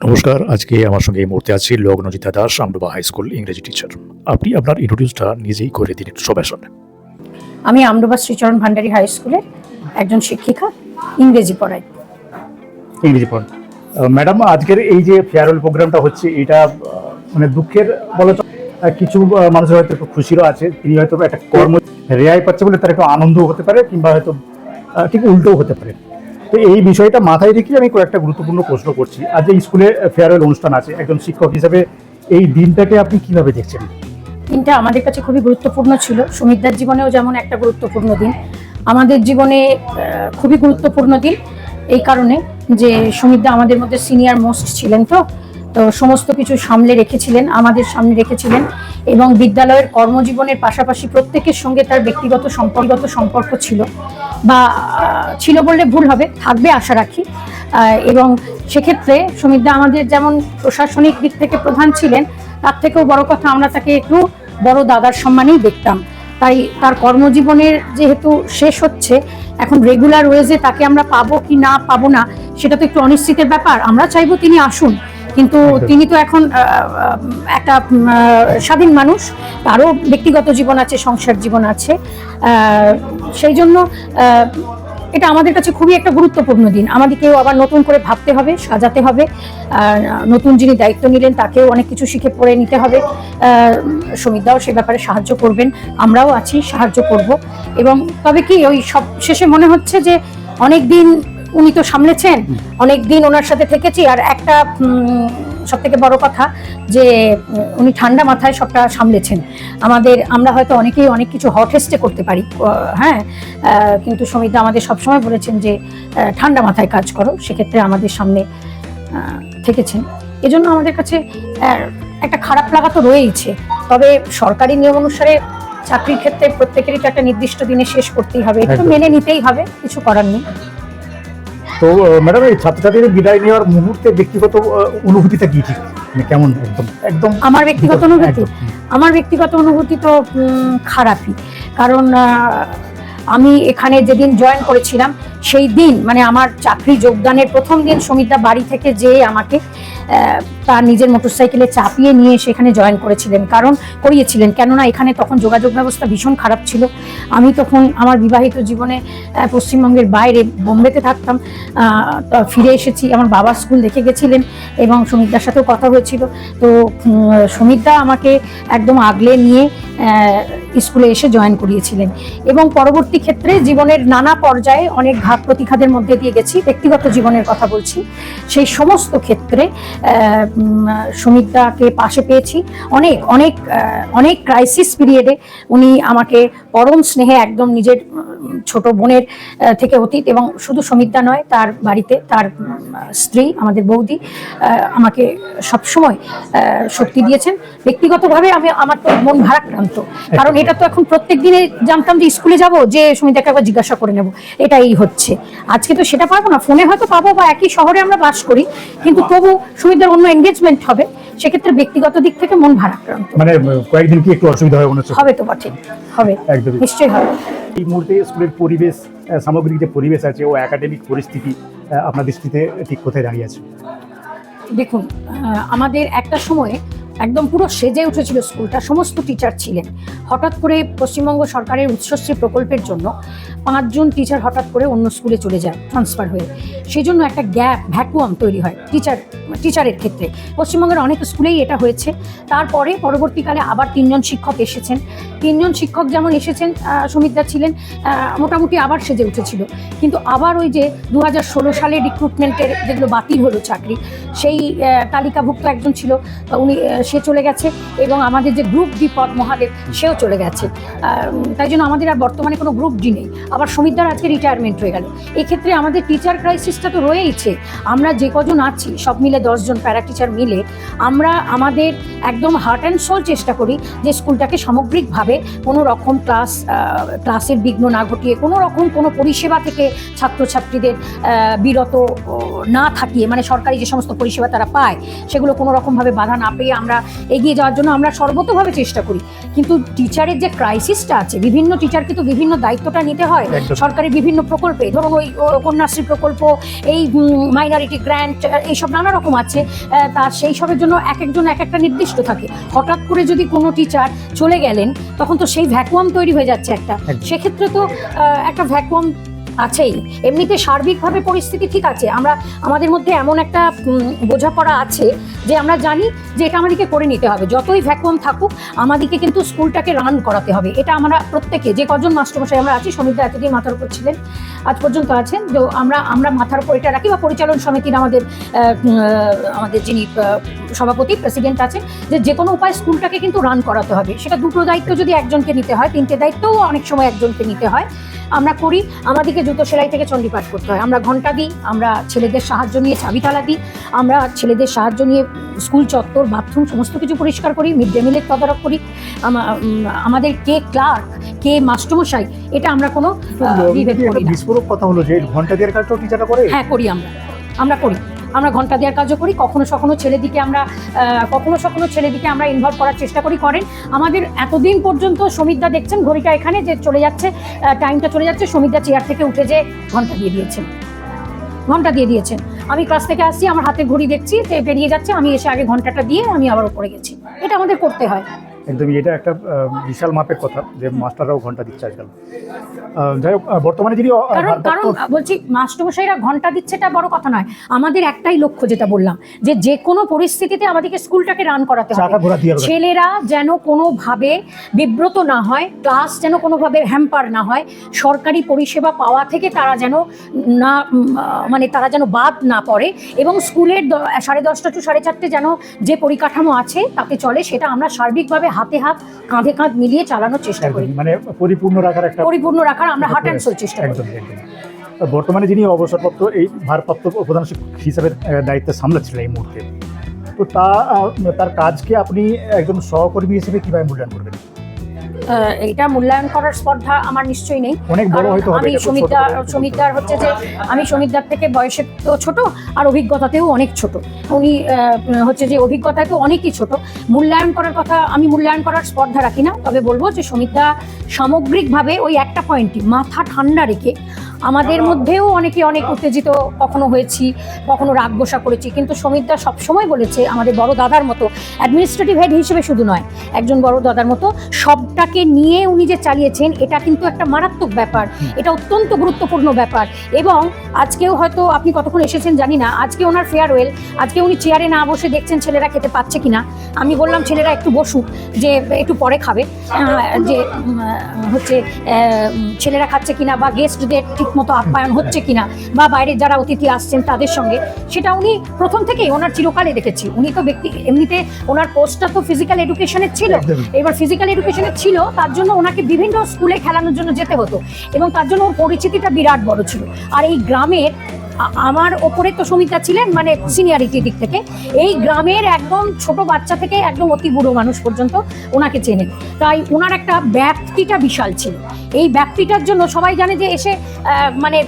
নমস্কার। আজকে আমার সঙ্গে এই মুহূর্তে আছে লগ্নজিতা দাস, আমডোবা হাই স্কুল ইংরেজি টিচার। আপনি আপনার ইন্ট্রোডিউসটা নিজেই করে দিন একটু সবার সামনে। আমি আমডোবা শ্রীচরণ ভান্ডারী হাই স্কুলের একজন শিক্ষিকা, ইংরেজি পড়াই। ইংরেজি পড়ান। ম্যাডাম, আজকের এই যে ফেয়ারওয়েল প্রোগ্রামটা হচ্ছে, এটা মানে দুঃখের বলা চলে। কিছু মানুষের হয়তো একটু খুশিরও আছে, তিনি হয়তো একটা কর্ম রেহাই পাচ্ছে বলে তার একটু আনন্দও হতে পারে, কিংবা হয়তো ঠিক উল্টোও হতে পারে। তো এই বিষয়টা মাথায় রেখে আমি কয়েকটা গুরুত্বপূর্ণ প্রশ্ন করছি। আজ এই স্কুলে ফেয়ারওয়েল অনুষ্ঠান আছে, একজন শিক্ষক হিসেবে এই দিনটাকে আপনি কিভাবে দেখছেন? দিনটা আমাদের কাছে খুবই গুরুত্বপূর্ণ ছিল। সুমিতার জীবনেও যেমন একটা গুরুত্বপূর্ণ দিন, আমাদের জীবনে খুবই গুরুত্বপূর্ণ দিন এই কারণে যে সুমিতা আমাদের মধ্যে সিনিয়র মোস্ট ছিলেন। তো সমস্ত কিছু সামলে রেখেছিলেন, আমাদের সামনে রেখেছিলেন, এবং বিদ্যালয়ের কর্মজীবনের পাশাপাশি প্রত্যেকের সঙ্গে তার ব্যক্তিগত সম্পর্ক ছিল, বা ছিল বললে ভুল হবে, থাকবে আশা রাখি। এবং সেক্ষেত্রে সুমিতা আমাদের যেমন প্রশাসনিক দিক থেকে প্রধান ছিলেন, তার থেকেও বড় কথা আমরা তাকে একটু বড় দাদার সম্মানেই দেখতাম। তাই তার কর্মজীবনের যেহেতু শেষ হচ্ছে, এখন রেগুলার ওয়েজে তাকে আমরা পাবো কি না পাবো না সেটা তো একটু অনিশ্চিতের ব্যাপার। আমরা চাইবো তিনি আসুন, কিন্তু তিনি তো এখন একটা স্বাধীন মানুষ, তারও ব্যক্তিগত জীবন আছে, সংসার জীবন আছে। সেই জন্য এটা আমাদের কাছে খুবই একটা গুরুত্বপূর্ণ দিন। আমাদেরকেও আবার নতুন করে ভাবতে হবে, সাজাতে হবে। নতুন যিনি দায়িত্ব নিলেন তাকেও অনেক কিছু শিখে পড়ে নিতে হবে। সুমিতাও সে ব্যাপারে সাহায্য করবেন, আমরাও আছি, সাহায্য করব। এবং তবে কি ওই সব শেষে মনে হচ্ছে যে অনেক দিন উনি তো সামলেছেন, অনেক দিন ওনার সাথে থেকেছি, আর একটা সব থেকে বড় কথা যে উনি ঠান্ডা মাথায় সবটা সামলেছেন। আমরা হয়তো অনেকেই অনেক কিছু হটহেস্টে করতে পারি, হ্যাঁ, কিন্তু সুমিতা আমাদের সবসময় বলেছেন যে ঠান্ডা মাথায় কাজ করো, সেক্ষেত্রে আমাদের সামনে থেকেছেন। এজন্য আমাদের কাছে একটা খারাপ লাগা তো রয়েইছে। তবে সরকারি নিয়ম অনুসারে চাকরির ক্ষেত্রে প্রত্যেকেরই তো একটা নির্দিষ্ট দিনে শেষ করতেই হবে, এটা তো মেনে নিতেই হবে, কিছু করার নেই। তো ম্যাডাম, এই ছাত্রছাত্রীদের বিদায় নেওয়ার মুহূর্তে ব্যক্তিগত অনুভূতিটা কি, ঠিক কেমন? একদম আমার ব্যক্তিগত অনুভূতি তো খারাপই। কারণ আমি এখানে যেদিন জয়েন করেছিলাম সেই দিন, মানে আমার চাকরি যোগদানের প্রথম দিন, সুমিতা বাড়ি থেকে যেয়ে আমাকে তার নিজের মোটরসাইকেলে চাপিয়ে নিয়ে সেখানে জয়েন করিয়েছিলেন। কেননা এখানে তখন যোগাযোগ ব্যবস্থা ভীষণ খারাপ ছিল। আমি তখন আমার বিবাহিত জীবনে পশ্চিমবঙ্গের বাইরে বোম্বেতে থাকতাম। ফিরে এসেছি, আমার বাবা স্কুল দেখে গেছিলেন এবং সুমিতার সাথেও কথা হয়েছিল। তো সুমিতা আমাকে একদম আগলে নিয়ে স্কুলে এসে জয়েন করিয়েছিলেন। এবং পরবর্তী ক্ষেত্রে জীবনের নানা পর্যায়ে অনেক ঘাত প্রতিঘাতের মধ্যে দিয়ে গেছি, ব্যক্তিগত জীবনের কথা বলছি। সেই সমস্ত ক্ষেত্রে সুমিতাকে পাশে পেয়েছি। অনেক অনেক অনেক ক্রাইসিস পিরিয়ডে উনি আমাকে পরম স্নেহে, একদম নিজের ছোট বোনের থেকে অতীত, এবং শুধু সুমিতা নয়, তার বাড়িতে তার স্ত্রী, আমাদের বৌদি, আমাকে সবসময় শক্তি দিয়েছেন। ব্যক্তিগতভাবে আমার তো মন ভারাক্রান্ত, কারণ এটা তো এখন প্রত্যেক দিনে জানতাম যে স্কুলে যাব, যে সুমিতাকে একবার জিজ্ঞাসা করে নেব এটা এই হচ্ছে। আজকে তো সেটা পাবো না, ফোনে হয়তো পাবো, বা একই শহরে আমরা বাস করি, কিন্তু তবু সুমিতার অন্য এনগেজমেন্ট হবে, সেক্ষেত্রে ব্যক্তিগত দিক থেকে মন ভারাক্রান্ত। মানে কয়েকদিন কি একটু অসুবিধা হবে তো বটে, হবে, নিশ্চয়ই হবে। এই মুহূর্তে স্কুলের পরিবেশ, সামগ্রিক যে পরিবেশ আছে ও একাডেমিক পরিস্থিতি আপনার দৃষ্টিতে ঠিক কোথায় দাঁড়িয়ে আছে? দেখুন, আমাদের একটা সময়ে একদম পুরো সেজে উঠেছিল স্কুলটা, সমস্ত টিচার ছিলেন। হঠাৎ করে পশ্চিমবঙ্গ সরকারের উচ্চশ্রী প্রকল্পের জন্য 5 জন টিচার হঠাৎ করে অন্য স্কুলে চলে যায় ট্রান্সফার হয়ে। সেই জন্য একটা ভ্যাকুয়াম তৈরি হয় টিচারের ক্ষেত্রে। পশ্চিমবঙ্গের অনেক স্কুলেই এটা হয়েছে। তারপরে পরবর্তীকালে আবার 3 জন শিক্ষক এসেছেন। 3 জন শিক্ষক যেমন এসেছেন, সুমিতা ছিলেন, মোটামুটি আবার সেজে উঠেছিল। কিন্তু আবার ওই যে 2016 সালে রিক্রুটমেন্টের যেগুলো বাতিল হলো চাকরি, সেই তালিকাভুক্ত একজন ছিল, সে চলে গেছে, এবং আমাদের যে গ্রুপ ডি পদ মহাদেব, সেও চলে গেছে। তাই জন্য আমাদের আর বর্তমানে কোনো গ্রুপ ডি নেই। আবার সুমিতার আজকে রিটায়ারমেন্ট হয়ে গেল। এক্ষেত্রে আমাদের টিচার ক্রাইসিসটা তো রয়েইছে। আমরা যে কজন আছি সব মিলে 10 জন প্যারা টিচার মিলে আমরা আমাদের একদম হার্ট অ্যান্ড সোল চেষ্টা করি যে স্কুলটাকে সামগ্রিকভাবে কোনো রকম ক্লাসের বিঘ্ন না ঘটিয়ে, কোনো রকম কোনো পরিষেবা থেকে ছাত্রছাত্রীদের বিরত না থাকিয়ে, মানে সরকারি যে সমস্ত পরিষেবা তারা পায় সেগুলো কোনো রকমভাবে বাধা না পেয়ে আমরা এগিয়ে যাওয়ার জন্য আমরা সর্বতোভাবে চেষ্টা করি। কিন্তু টিচারের যে ক্রাইসিসটা আছে, বিভিন্ন টিচারকে তো বিভিন্ন দায়িত্বটা নিতে হয় একদম। সরকারি বিভিন্ন প্রকল্পে, ধরুন ওই কন্যাশ্রী প্রকল্প, এই মাইনরিটি গ্র্যান্ট, এইসব নানা রকম আছে। তা সেই সবের জন্য এক একজন এক একটা নির্দিষ্ট থাকে। হঠাৎ করে যদি কোনো টিচার চলে গেলেন, তখন তো সেই ভ্যাকুয়াম তৈরি হয়ে যাচ্ছে একটা। একদম। সেক্ষেত্রে তো একটা ভ্যাকুয়াম আছেই। এমনিতে সার্বিকভাবে পরিস্থিতি ঠিক আছে, আমরা আমাদের মধ্যে এমন একটা বোঝাপড়া আছে যে আমরা জানি যে এটা আমাদেরকে করে নিতে হবে। যতই ভ্যাকুয়াম থাকুক, আমাদেরকে কিন্তু স্কুলটাকে রান করাতে হবে। এটা আমরা প্রত্যেকে, যে কজন মাস্টারমশাই আমরা আছি, সমীরদা এতদিন মাথার উপর ছিলেন, আজ পর্যন্ত আছেন, তো আমরা মাথার উপর এটা রাখি, বা পরিচালন সমিতির আমাদের যিনি সভাপতি প্রেসিডেন্ট আছেন, যে কোনো উপায় স্কুলটাকে কিন্তু রান করাতে হবে। সেটা দুটো দায়িত্ব যদি একজনকে নিতে হয়, তিনটে দায়িত্বও অনেক সময় একজনকে নিতে হয়। আমরা করি, আমাদেরকে জুতো সেলাই থেকে চণ্ডীপাঠ করতে হয়, আমরা ঘন্টা দিই, আমরা ছেলেদের সাহায্য নিয়ে চাবিতালা দিই, আমরা ছেলেদের সাহায্য নিয়ে স্কুল চত্বর, বাথরুম সমস্ত কিছু পরিষ্কার করি, মিড ডে মিলের তদারক করি। আমাদের কে ক্লার্ক, কে মাস্টারমশাই, এটা আমরা কোনো বিভেদ করি না। বিস্ফোরক কথা হলো যে ঘন্টা দেওয়ার কাজটাও টিচাররা করে। হ্যাঁ, করি আমরা করি, আমরা ঘন্টা দেওয়ার কাজও করি। কখনো সখনো ছেলেদিকে আমরা ইনভলভ করার চেষ্টা করেন। আমাদের এতদিন পর্যন্ত সমীরদা দেখছেন ঘড়িটা এখানে যে চলে যাচ্ছে, টাইমটা চলে যাচ্ছে, সমীরদা চেয়ার থেকে উঠে যে ঘন্টা দিয়ে দিয়েছেন। আমি ক্লাস থেকে আসছি, আমার হাতে ঘড়ি দেখছি যে বেরিয়ে যাচ্ছে, আমি এসে আগে ঘন্টাটা দিয়ে আমি আবার উপরে গেছি। এটা আমাদের করতে হয়। একদমই, এটা একটা বিশাল মাপের কথা যে মাস্টাররাও ঘন্টা দিচ্ছে আজকাল। যাই হোক, বর্তমানে যিনি কারণ বলছি, মাস্টারমশাইরা ঘন্টা দিচ্ছে এটা বড় কথা নয়। আমাদের একটাই লক্ষ্য, যেটা বললাম, যে কোনো পরিস্থিতিতে আমাদেরকে স্কুলটাকে রান করাতে হবে। ছেলেরা যেন কোনোভাবে বিব্রত না হয়, ক্লাস যেন কোনোভাবে হ্যাম্পার না হয়, সরকারি পরিষেবা পাওয়া থেকে তারা যেন বাদ না পড়ে, এবং স্কুলের 10:30 to 4:30 যেন যে পরিকাঠামো আছে তাতে চলে, সেটা আমরা সার্বিকভাবে হাতে হাত, কাঁধে কাঁধ মিলিয়ে চালানোর চেষ্টা করি। মানে পরিপূর্ণ রাখার আমরা হার্ট অ্যান্ড সোল চেষ্টা করি। একদম। বর্তমানে যিনি অবসরপ্রাপ্ত এই ভারপ্রাপ্ত প্রধান শিক্ষক হিসাবে দায়িত্ব সামলাচ্ছিলেন এই মুহূর্তে, তো তার কাজকে আপনি একজন সহকর্মী হিসেবে কিভাবে মূল্যায়ন করবেন? এটা মূল্যায়ন করার স্পর্ধা আমার নিশ্চয়ই নেই। অনেক বড় হয়তো হবে। আমি সমীরদার হচ্ছে যে আমি সমীরদার থেকে বয়সে তো ছোট, আর অভিজ্ঞতাতেও অনেক ছোট। উনি হচ্ছে যে অভিজ্ঞতায় তো অনেকই ছোট। আমি মূল্যায়ন করার স্পর্ধা রাখি না। তবে বলবো যে সমীরদা সামগ্রিকভাবে ওই একটা পয়েন্টই মাথা ঠান্ডা রেখে, আমাদের মধ্যেও অনেকে অনেক উত্তেজিত কখনো হয়েছি, কখনো রাগ গোসা করেছি, কিন্তু সমীরদা সবসময় বলেছে আমাদের বড় দাদার মতো, অ্যাডমিনিস্ট্রেটিভ হেড হিসেবে শুধু নয়, একজন বড় দাদার মতো সবটাকে নিয়ে উনি যে চালিয়েছেন, এটা কিন্তু একটা মারাত্মক ব্যাপার, এটা অত্যন্ত গুরুত্বপূর্ণ ব্যাপার। এবং আজকেও হয়তো আপনি কতক্ষণ এসেছেন জানি না, আজকে ওনার ফেয়ারওয়েল, আজকে উনি চেয়ারে না বসে দেখছেন ছেলেরা খেতে পাচ্ছে কিনা। আমি বললাম ছেলেরা একটু বসুক, যে একটু পরে খাবে, যে হচ্ছে ছেলেরা খাচ্ছে কিনা, বা গেস্টদের ঠিক মতো আপ্যায়ন হচ্ছে কিনা, বা বাইরে যারা অতিথি আসছেন তাদের সঙ্গে, সেটা উনি প্রথম থেকেই ওনার চিরকালে দেখেছি। উনি তো এমনিতে ওনার পোস্টটা তো ফিজিক্যাল এডুকেশনের ছিল, এবার ফিজিক্যাল এডুকেশনের ছিল, তার জন্য ওনাকে বিভিন্ন স্কুলে খেলানোর জন্য যেতে হতো, এবং তার জন্য ওর পরিচিতিটা বিরাট বড় ছিল। আর এই গ্রামের আমার ওপরে তো সমীরদা ছিলেন, মানে সিনিয়রিটির দিক থেকে এই গ্রামের একদম ছোট বাচ্চা থেকে একদম অতি বুড়ো মানুষ পর্যন্ত ওনাকে চেনেন। তাই ওনার একটা ব্যাপ্তিটা বিশাল ছিল। এই ব্যাপ্তিটার জন্য সবাই জানে যে এসে মানে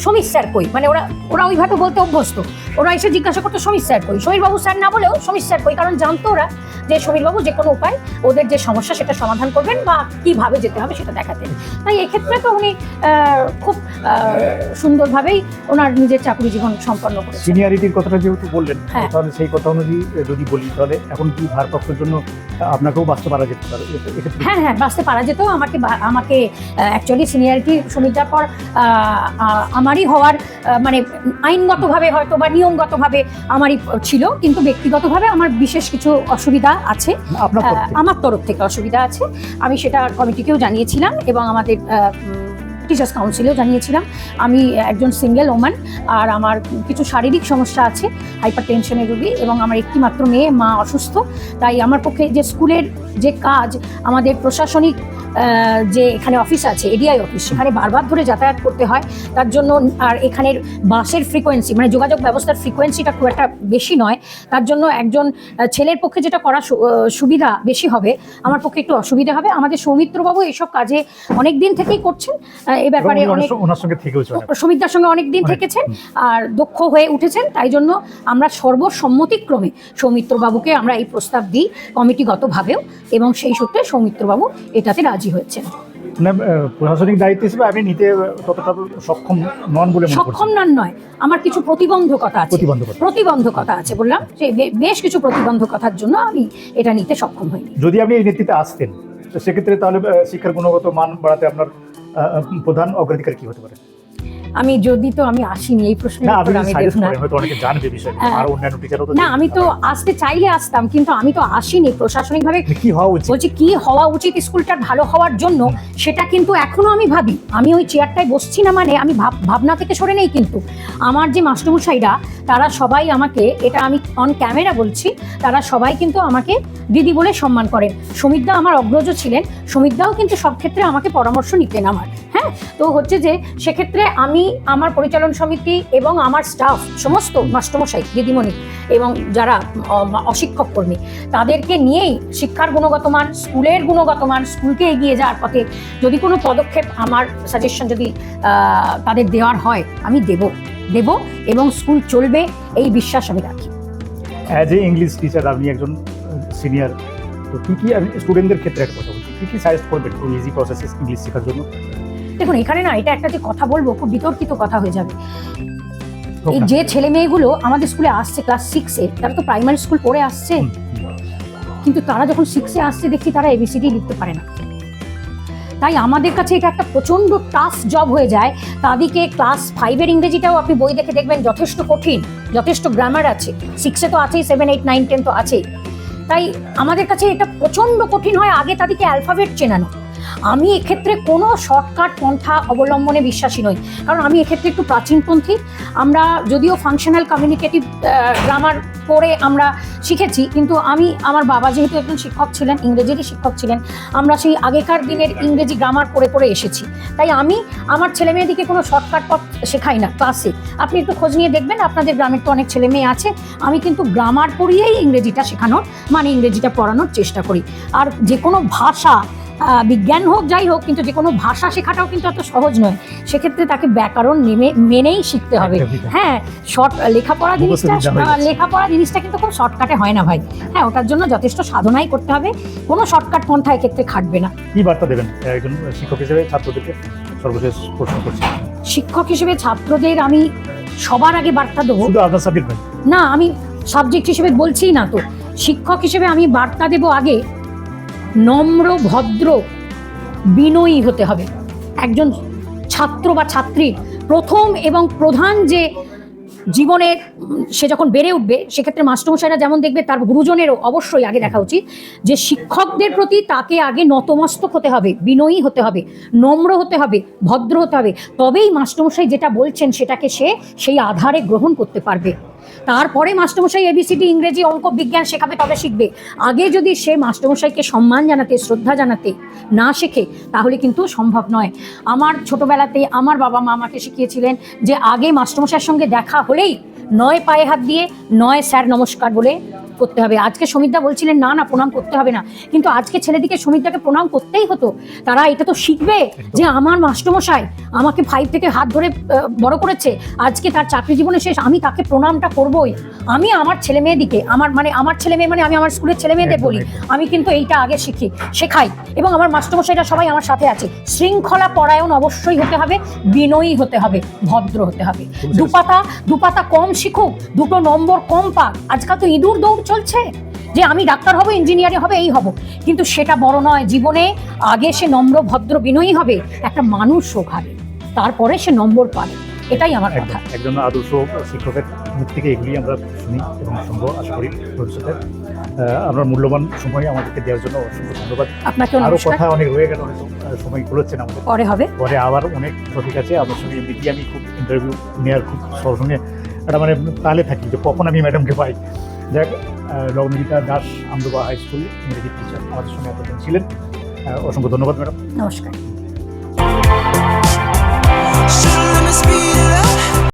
সমীর স্যার কই, মানে ওরা ওইভাবে বলতে অভ্যস্ত। ওরা এসে জিজ্ঞাসা করতো সমীর স্যার কই, সমীরবাবু স্যার না বলেও সমীর স্যার কই, কারণ জানতো ওরা যে সমীরবাবু যে কোনো উপায় ওদের যে সমস্যা সেটা সমাধান করবেন, বা কিভাবে যেতে হবে সেটা দেখাতেন। তাই এক্ষেত্রে তো উনি খুব সুন্দরভাবেই ওনার নিজের চাকরি জীবন সম্পন্ন করেছেন। সিনিয়রিটির কথাটা যেহেতু বললেন, তাহলে সেই কথা অনুযায়ী যদি বলি, তাহলে এখন কি ভারপ্রাপ্তের জন্য আপনাকেও বাঁচতে পারা যেতে পারে? হ্যাঁ, বাঁচতে পারা যেত। আমাকে অ্যাকচুয়ালি সিনিয়রিটি সমীরদার পর আমারই হওয়ার, মানে আইনগতভাবে হয়তো বা নিয়মগতভাবে আমারই ছিল, কিন্তু ব্যক্তিগতভাবে আমার বিশেষ কিছু অসুবিধা আছে, আমার তরফ থেকে অসুবিধা আছে। আমি সেটা কমিটিকেও জানিয়েছিলাম, এবং আমাদের টিচার্স কাউন্সিলেও জানিয়েছিলাম। আমি একজন সিঙ্গেল ওম্যান, আর আমার কিছু শারীরিক সমস্যা আছে, হাইপার টেনশনের রোগী, এবং আমার একটি মাত্র মেয়ে, মা অসুস্থ। তাই আমার পক্ষে যে স্কুলের যে কাজ, আমাদের প্রশাসনিক যে এখানে অফিস আছে, এডিআই অফিস, সেখানে বারবার ধরে যাতায়াত করতে হয়। তার জন্য, আর এখানের বাসের ফ্রিকোয়েন্সি, মানে যোগাযোগ ব্যবস্থার ফ্রিকোয়েন্সিটা খুব একটা বেশি নয়, তার জন্য একজন ছেলের পক্ষে যেটা করা সুবিধা বেশি হবে, আমার পক্ষে একটু অসুবিধা হবে। আমাদের সৌমিত্রবাবু এইসব কাজে অনেক দিন থেকেই করছেন, এই ব্যাপারে অনেক ওনার সঙ্গে থেকেওছে অনেক। সমিতার সঙ্গে অনেক দিন থেকেছেন আর দক্ষ হয়ে উঠেছেন, তাই জন্য আমরা সর্বসম্মতিক্রমে সৌমিত্রবাবুকে আমরা এই প্রস্তাব দিই কমিটিগতভাবেও, এবং সেই সূত্রে সৌমিত্রবাবু এটাতে রাজি হয়েছেন। মানে প্রশাসনিক দায়িত্ব হিসেবে আপনি নিতে ততটা সক্ষম নন বলে মনে করছেন? সক্ষম নয়, আমার কিছু প্রতিবন্ধকতা আছে বললাম, সেই বেশ কিছু প্রতিবন্ধকতার জন্য আমি এটা নিতে সক্ষম হইনি। যদি আপনি এই নেতৃত্বে আসতেন তো সেক্ষেত্রে তাহলে শিক্ষার গুণগত মান বাড়াতে আপনার প্রধান অগ্রাধিকার কি হতে পারে? আমি আসিনি এই প্রশ্নের উত্তর আমি দেব না। অনেকে জানবে বিষয়টা, আর অন্যান্য টিচারও তো না, আমি তো আসতে চাইলে আসতাম, কিন্তু আমি তো আসিনি। প্রশাসনিকভাবে কি হওয়া উচিত, বলছি কি হওয়া উচিত স্কুলটার ভালো হওয়ার জন্য, সেটা কিন্তু এখনো আমি ভাবি। আমি ওই চেয়ারটায় বসছি না মানে আমি ভাবনা থেকে সরে নেই, কিন্তু আমার যে মাস্টারমশাইরা তারা সবাই আমাকে, এটা আমি অন ক্যামেরা বলছি, তারা সবাই কিন্তু আমাকে দিদি বলে সম্মান করেন। সমিতদা আমার অগ্রজ ছিলেন, সমিতদাও কিন্তু সব ক্ষেত্রে আমাকে পরামর্শ নিতেন আমার। হ্যাঁ, তো হচ্ছে যে সেক্ষেত্রে আমি আমার পরিচালন সমিতি এবং আমার স্টাফ, সমস্ত মাস্টারমশাই দিদিমণি এবং যারা অশিক্ষক কর্মী, তাদেরকে নিয়েই শিক্ষার গুণগত মান, স্কুলের গুণগত মান, স্কুলকে এগিয়ে যাওয়ার পথে যদি কোনো পদক্ষেপ, আমার সাজেশন যদি তাদের দেওয়ার হয় আমি দেব এবং স্কুল চলবে এই বিশ্বাস আমি রাখি। অ্যাজ এ ইংলিশ টিচার আপনি একজন সিনিয়র, তো কি আমি স্টুডেন্টদের ক্ষেত্রে একটা কথা বলছি, কি সাজেস্ট করবেন ইজি প্রসেসে ইংলিশ শেখার জন্য? দেখুন, এখানে না এটা একটা যে কথা বলবো খুব বিতর্কিত কথা হয়ে যাবে। এই যে ছেলে মেয়েগুলো আমাদের স্কুলে আসছে ক্লাস 6-এ, তারা তো প্রাইমারি স্কুল পড়ে আসছে, কিন্তু তারা যখন 6-এ আসছে দেখছি তারা এবিসিডি লিখতে পারে না। তাই আমাদের কাছে এটা একটা প্রচন্ড টাফ জব হয়ে যায়। তাদেরকে ক্লাস 5-এর ইংরেজিটাও আপনি বই দেখে দেখবেন যথেষ্ট কঠিন, যথেষ্ট গ্রামার আছে। 6-এ তো আছেই, 7, 8, 9, 10 তো আছেই। তাই আমাদের কাছে এটা প্রচন্ড কঠিন হয় আগে তাদেরকে অ্যালফাবেট চেনানো। আমি এক্ষেত্রে কোনো শর্টকাট পন্থা অবলম্বনে বিশ্বাসী নই, কারণ আমি এক্ষেত্রে একটু প্রাচীনপন্থী। আমরা যদিও ফাংশনাল কমিউনিকেটিভ গ্রামার পড়ে আমরা শিখেছি, কিন্তু আমার বাবা যেহেতু একজন শিক্ষক ছিলেন, ইংরেজিরই শিক্ষক ছিলেন, আমরা সেই আগেকার দিনের ইংরেজি গ্রামার পড়ে এসেছি। তাই আমি আমার ছেলে মেয়েদিকে কোনো শর্টকাট পথ শেখাই না ক্লাসে। আপনি একটু খোঁজ নিয়ে দেখবেন, আপনাদের গ্রামের তো অনেক ছেলে মেয়ে আছে। আমি কিন্তু গ্রামার পড়িয়েই ইংরেজিটা শেখানোর, মানে ইংরেজিটা পড়ানোর চেষ্টা করি। আর যে কোনো ভাষা, বিজ্ঞান হোক যাই হোক, কিন্তু যে কোনো ভাষা শেখাটাও কিন্তু এত সহজ নয়। সেক্ষেত্রে তাকে ব্যাকরণ মেনেই শিখতে হবে। হ্যাঁ, লেখাপড়া জিনিসটা কিন্তু খুব শর্টকাটে হয় না ভাই। হ্যাঁ, ওটার জন্য যথেষ্ট সাধনাই করতে হবে, কোনো শর্টকাট পন্থা এক্ষেত্রে খাটবে না। কি বার্তা দেবেন একজন শিক্ষক হিসেবে ছাত্রদেরকে? সর্বশেষ প্রশ্ন করছি, শিক্ষক হিসেবে ছাত্রদের আমি সবার আগে বার্তা দেবো, শুধু আপনার সাবজেক্ট না, আমি সাবজেক্ট হিসেবে বলছি না তো, শিক্ষক হিসেবে আমি বার্তা দেব আগে নম্র, ভদ্র, বিনয়ী হতে হবে। একজন ছাত্র বা ছাত্রীর প্রথম এবং প্রধান যে জীবনে সে যখন বেড়ে উঠবে, সেক্ষেত্রে মাস্টারমশাইরা যেমন দেখবে, তার গুরুজনেরও অবশ্যই আগে দেখা উচিত যে শিক্ষকদের প্রতি তাকে আগে নতমস্তক হতে হবে, বিনয়ী হতে হবে, নম্র হতে হবে, ভদ্র হতে হবে। তবেই মাস্টারমশাই যেটা বলছেন সেটাকে সে সেই আধারে গ্রহণ করতে পারবে। তারপরে মাস্টারমশাই এবিসিডি, ইংরেজি, অঙ্ক, বিজ্ঞান শেখাবে, তবে শিখবে। আগে যদি সে মাস্টারমশাইকে সম্মান জানাতে, শ্রদ্ধা জানাতে না শেখে, তাহলে কিন্তু সম্ভব নয়। আমার ছোটবেলাতে আমার বাবা মা আমাকে শিখিয়েছিলেন যে আগে মাস্টারমশাইয়ের সঙ্গে দেখা হলেই নয় পায়ে হাত দিয়ে, নয় স্যার নমস্কার বলে করতে হবে। আজকে সমিতদা বলছিলেন না প্রণাম করতে হবে না, কিন্তু আজকে ছেলেদিকে সমিতদাকে প্রণাম করতেই হতো। তারা এটা তো শিখবে যে আমার মাস্টারমশাই আমাকে 5 থেকে হাত ধরে বড় করেছে, আজকে তার চাকরি জীবনে শেষ, আমি তাকে প্রণামটা করবই। আমি আমার ছেলে মেয়েদিকে, আমার ছেলে মেয়ে মানে আমি আমার স্কুলের ছেলে মেয়েদের বলি, আমি কিন্তু এইটা আগে শেখাই। এবং আমার মাস্টারমশাইরা সবাই আমার সাথে আছে। শৃঙ্খলা পরায়ণ অবশ্যই হতে হবে, বিনয়ী হতে হবে, ভদ্র হতে হবে। দুপাতা কম শিখুক, 2 নম্বর কম পাক। আজকাল তো ইঁদুর দৌড় চলছে যে আমি ডাক্তার হব, ইঞ্জিনিয়ারিং হবে, এই হব, কিন্তু সেটা বড় নয়। জীবনে আগে সে নম্র, ভদ্র, বিনয়ী হবে, একটা মানুষ হোক আগে, তারপরে সে নম্বর পাবে। এটাই আমার কথা। একজন আদর্শ শিক্ষকের মুখ থেকে এগুলি আমরা শুনি এবং শুনবো, আশা করি ভবিষ্যতে। আপনার মূল্যবান সময় আমাদেরকে দেওয়ার জন্য অসংখ্য ধন্যবাদ। আপনাকে আরো কথা অনেক রয়ে গেল, সময় খুলছে না আমাদের, পরে আবার অনেক টপিক আছে। আপনার সঙ্গে এমনিতে আমি খুব ইন্টারভিউ নেওয়ার খুব সঙ্গে একটা মানে তাহলে থাকি যে কখন আমি ম্যাডামকে পাই। যাক, লগ্নজিতা দাস, আমডোবা হাই স্কুল ইংরেজি টিচার আমাদের সঙ্গে এতদিন ছিলেন। অসংখ্য ধন্যবাদ ম্যাডাম। নমস্কার।